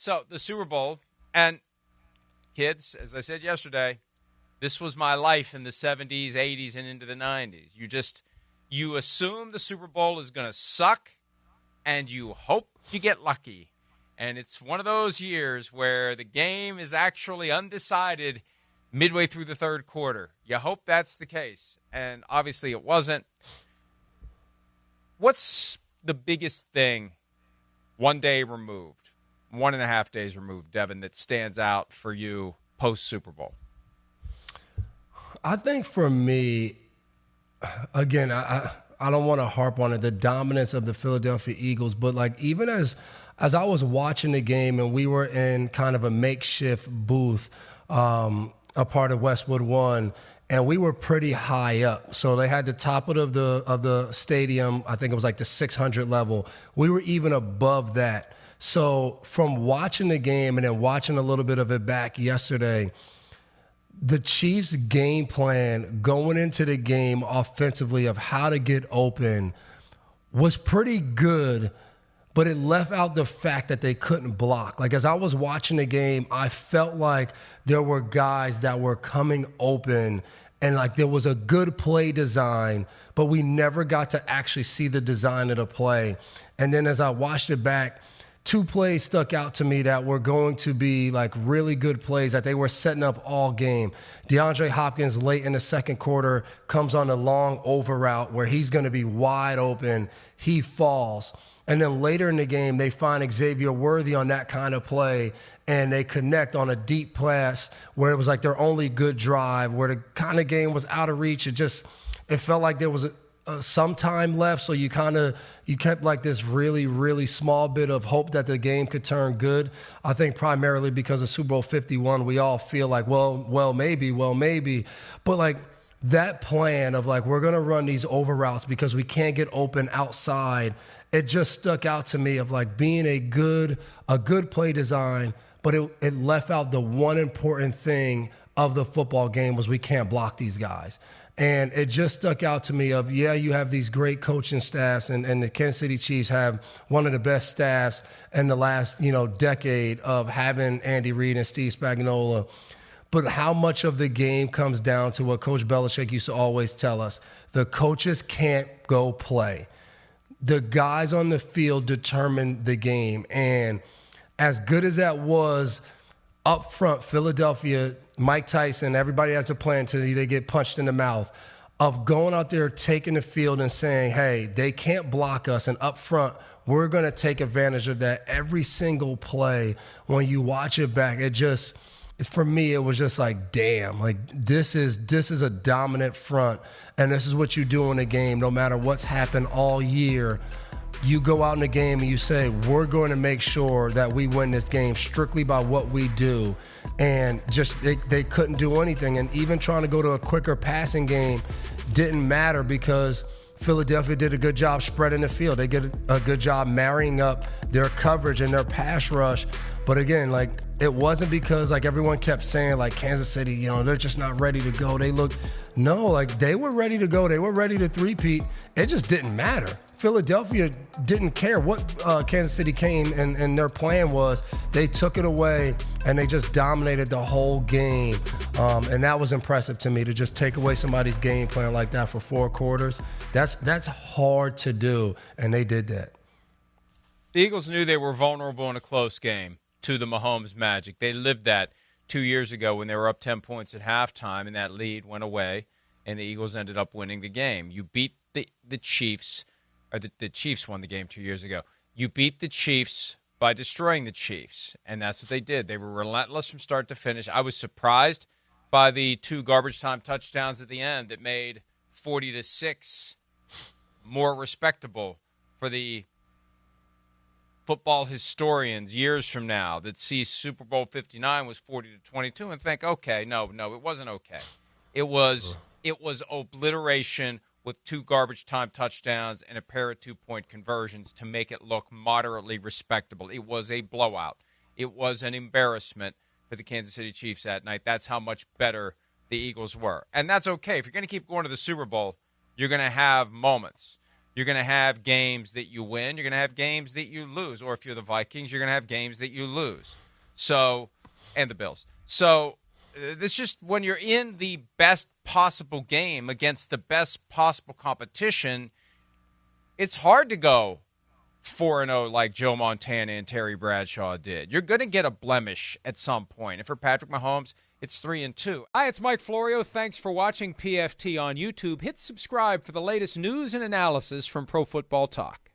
So the Super Bowl, and kids, as I said yesterday, this was my life in the 70s, 80s, and into the 90s. You assume the Super Bowl is going to suck, and you hope you get lucky. And it's one of those years where the game is actually undecided midway through the third quarter. You hope that's the case. And obviously it wasn't. What's the biggest thing 1 day removed, 1.5 days removed, Devin, that stands out for you post-Super Bowl? I think for me, again, I don't want to harp on it, the dominance of the Philadelphia Eagles, but like even as I was watching the game and we were in kind of a makeshift booth, a part of Westwood One, and we were pretty high up. So they had the top of the stadium. I think it was like the 600 level. We were even above that. So from watching the game and then watching a little bit of it back yesterday, the Chiefs' game plan going into the game offensively of how to get open was pretty good, but it left out the fact that they couldn't block. Like, as I was watching the game, I felt like there were guys that were coming open and like there was a good play design, but we never got to actually see the design of the play. And then as I watched it back, 2 plays stuck out to me that were going to be like really good plays that they were setting up all game. DeAndre Hopkins late in the second quarter comes on a long over route where he's going to be wide open. He falls. And then later in the game, they find Xavier Worthy on that kind of play, and they connect on a deep pass where it was like their only good drive, where the kind of game was out of reach. It felt like there was some time left, so you kept like this really, really small bit of hope that the game could turn good. I think primarily because of Super Bowl 51, we all feel like, well, maybe. But like that plan of like, we're going to run these over routes because we can't get open outside, it just stuck out to me of like being a good play design, but it left out the one important thing of the football game was we can't block these guys. And it just stuck out to me of, yeah, you have these great coaching staffs, and the Kansas City Chiefs have one of the best staffs in the last, decade of having Andy Reid and Steve Spagnuolo. But how much of the game comes down to what Coach Belichick used to always tell us: the coaches can't go play. The guys on the field determine the game. And as good as that was up front, Philadelphia, Mike Tyson, everybody has a plan until they get punched in the mouth, of going out there, taking the field and saying, hey, they can't block us. And up front, we're going to take advantage of that every single play. When you watch it back, for me, it was just like, damn, like this is a dominant front, and this is what you do in the game. No matter what's happened all year, you go out in the game and you say, we're going to make sure that we win this game strictly by what we do. And just they couldn't do anything. And even trying to go to a quicker passing game didn't matter because Philadelphia did a good job spreading the field. They did a good job marrying up their coverage and their pass rush. But again, like, it wasn't because like everyone kept saying like Kansas City, they're just not ready to go. They were ready to go. They were ready to three-peat. It just didn't matter. Philadelphia didn't care what Kansas City came and their plan was. They took it away and they just dominated the whole game. And that was impressive to me, to just take away somebody's game plan like that for 4 quarters. That's hard to do, and they did that. The Eagles knew they were vulnerable in a close game to the Mahomes magic. They lived that 2 years ago when they were up 10 points at halftime, and that lead went away, and the Eagles ended up winning the game. You beat the Chiefs, or the Chiefs won the game 2 years ago. You beat the Chiefs by destroying the Chiefs, and that's what they did. They were relentless from start to finish. I was surprised by the 2 garbage time touchdowns at the end that made 40-6 more respectable for the football historians years from now that see Super Bowl 59 was 40-22 and think, okay, no, it wasn't okay. It was obliteration with 2 garbage time touchdowns and a pair of 2-point conversions to make it look moderately respectable. It was a blowout. It was an embarrassment for the Kansas City Chiefs that night. That's how much better the Eagles were. And that's okay. If you're going to keep going to the Super Bowl, you're going to have moments. You're going to have games that you win. You're going to have games that you lose. Or if you're the Vikings, you're going to have games that you lose. So, and the Bills. So, it's just when you're in the best possible game against the best possible competition, it's hard to go 4-0 like Joe Montana and Terry Bradshaw did. You're going to get a blemish at some point. And for Patrick Mahomes, it's 3-2. Hi, it's Mike Florio. Thanks for watching PFT on YouTube. Hit subscribe for the latest news and analysis from Pro Football Talk.